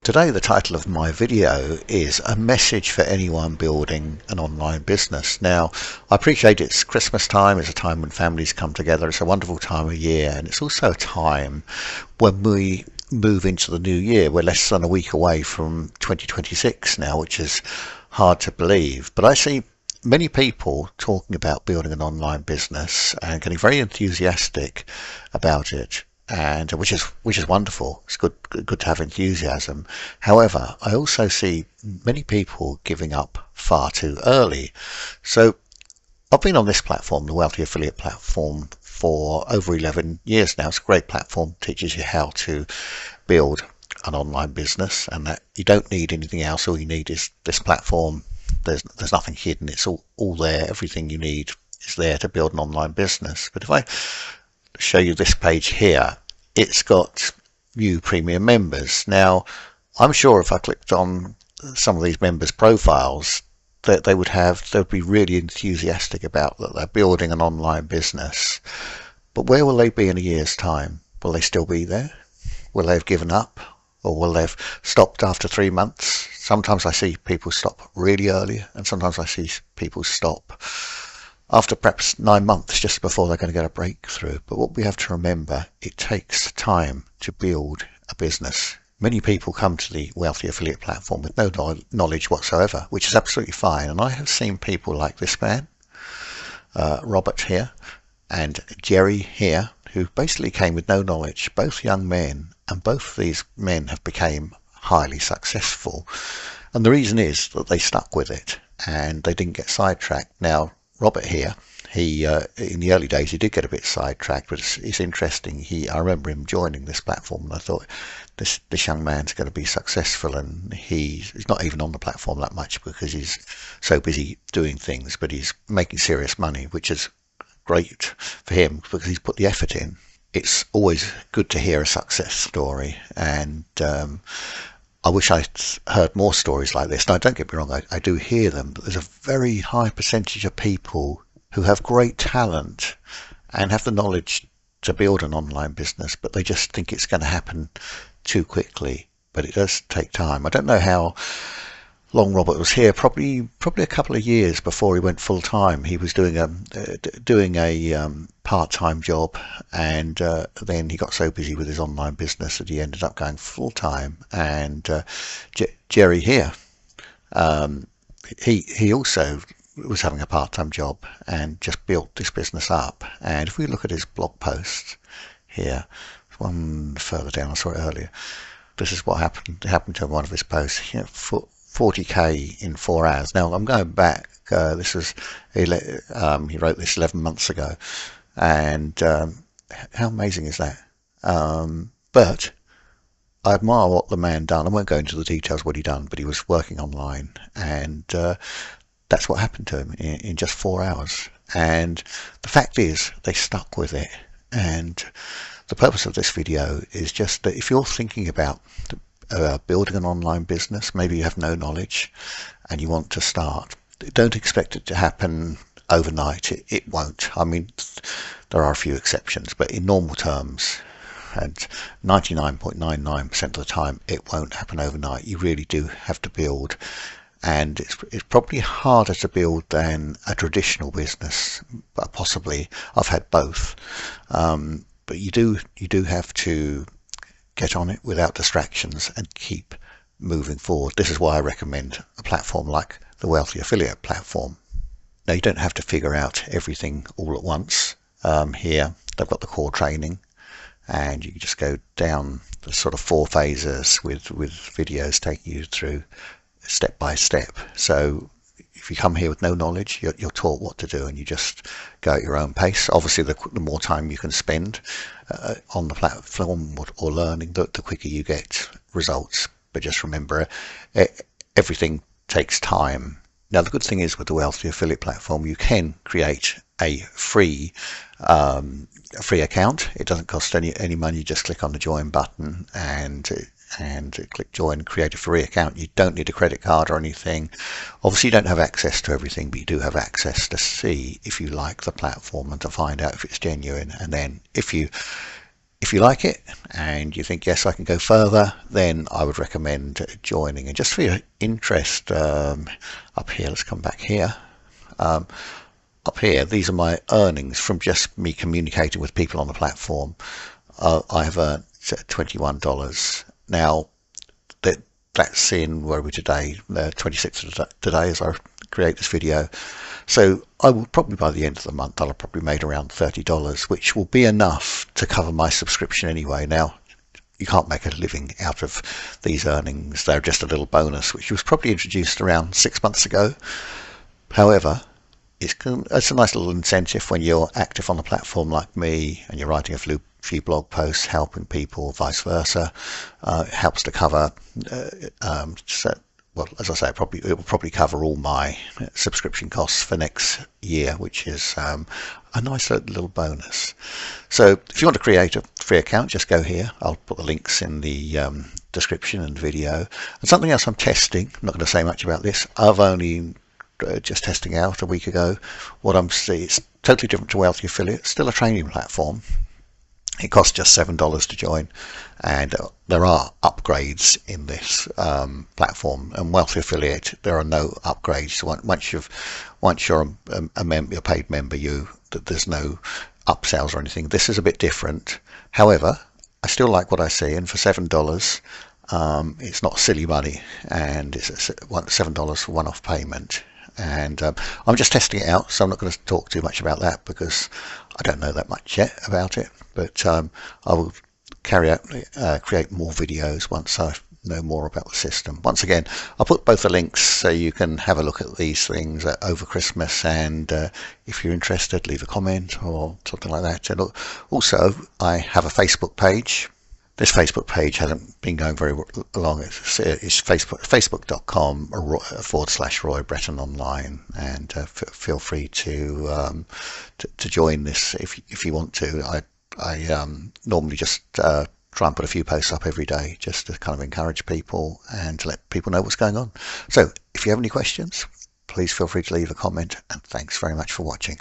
Today the title of my video is a message for anyone building an online business. Now, I appreciate it's Christmas time, it's a time when families come together, it's a wonderful time of year, and it's also a time when we move into the new year. We're less than a week away from 2026 now, which is hard to believe, but I see many people talking about building an online business and getting very enthusiastic about it, and which is wonderful. It's good to have enthusiasm. However, I also see many people giving up far too early. So I've been on this platform, the Wealthy Affiliate platform, for over 11 years now. It's a great platform, teaches you how to build an online business, and that you don't need anything else. All you need is this platform. There's nothing hidden. It's all there. Everything you need is there to build an online business. But if I show you this page here, it's got new premium members. Now, I'm sure if I clicked on some of these members' profiles, that they'd be really enthusiastic about that they're building an online business. But where will they be in a year's time? Will they still be there? Will they have given up? Or will they have stopped after 3 months? Sometimes I see people stop really early, and sometimes I see people stop after perhaps 9 months, just before they're going to get a breakthrough. But what we have to remember, it takes time to build a business. Many people come to the Wealthy Affiliate platform with no knowledge whatsoever, which is absolutely fine. And I have seen people like this man, Robert here, and Jerry here, who basically came with no knowledge, both young men, and both these men have become highly successful. And the reason is that they stuck with it and they didn't get sidetracked. Now, Robert here, he in the early days he did get a bit sidetracked, but it's interesting. I remember him joining this platform, and I thought this young man's going to be successful, and he's not even on the platform that much because he's so busy doing things, but he's making serious money, which is great for him because he's put the effort in. It's always good to hear a success story, and I wish I'd heard more stories like this. Now, don't get me wrong, I do hear them, but there's a very high percentage of people who have great talent and have the knowledge to build an online business, but they just think it's going to happen too quickly. But it does take time. I don't know how long Robert was here, probably a couple of years before he went full time. He was doing a part-time job, and then he got so busy with his online business that he ended up going full time. And Jerry here, he also was having a part-time job and just built this business up. And if we look at his blog post here, one further down, I saw it earlier. This is what happened to one of his posts. You know, 40k in 4 hours. Now I'm going back. This was he wrote this 11 months ago, and how amazing is that? But I admire what the man done. I won't go into the details of what he done, but he was working online, and that's what happened to him in just 4 hours. And the fact is, they stuck with it. And the purpose of this video is just that if you're thinking about building an online business, maybe you have no knowledge and you want to start, don't expect it to happen overnight. It won't. I mean, there are a few exceptions, but in normal terms, and 99.99% of the time, it won't happen overnight. You really do have to build, and it's probably harder to build than a traditional business, but possibly. I've had both, but you do have to get on it without distractions and keep moving forward. This is why I recommend a platform like the Wealthy Affiliate platform. Now, you don't have to figure out everything all at once. Here they've got the core training, and you can just go down the sort of 4 phases with videos taking you through step by step. So if you come here with no knowledge, you're taught what to do, and you just go at your own pace. Obviously, the more time you can spend on the platform or learning, the quicker you get results. But just remember, everything takes time. Now, the good thing is with the Wealthy Affiliate platform, you can create a free account. It doesn't cost any money. You just click on the join button and click join, create a free account. You don't need a credit card or anything. Obviously, you don't have access to everything, but you do have access to see if you like the platform and to find out if it's genuine. And then if you If you like it and you think, yes, I can go further, then I would recommend joining. And just for your interest, up here, let's come back here. Up here, these are my earnings from just me communicating with people on the platform. I have earned $21. Now, that's in, where are we today? 26th today as I create this video. So I will probably, by the end of the month, I'll have probably made around $30, which will be enough to cover my subscription anyway. Now, you can't make a living out of these earnings. They're just a little bonus, which was probably introduced around 6 months ago. However, it's a nice little incentive when you're active on the platform like me and you're writing a few blog posts, helping people, vice versa. It helps to cover, well, as I say, it will probably cover all my subscription costs for next year, which is a nice little bonus. So if you want to create a free account, just go here. I'll put the links in the description and video. And something else I'm testing, I'm not going to say much about this. I've only just testing out a week ago. What I'm seeing, it's totally different to Wealthy Affiliate, still a training platform. It costs just $7 to join, and there are upgrades in this platform. And Wealthy Affiliate, there are no upgrades. Once you're a paid member, there's no upsells or anything. This is a bit different. However, I still like what I see, and for $7, it's not silly money, and it's $7 for one-off payment. And I'm just testing it out, so I'm not going to talk too much about that because I don't know that much yet about it. But I will create more videos once I know more about the system. Once again, I'll put both the links so you can have a look at these things over Christmas, and if you're interested, leave a comment or something like that. And also, I have a Facebook page. This Facebook page hasn't been going very long. It's facebook.com/Roy Bretton Online, and feel free to join this if you want to. I normally just try and put a few posts up every day just to kind of encourage people and to let people know what's going on. So if you have any questions, please feel free to leave a comment, and thanks very much for watching.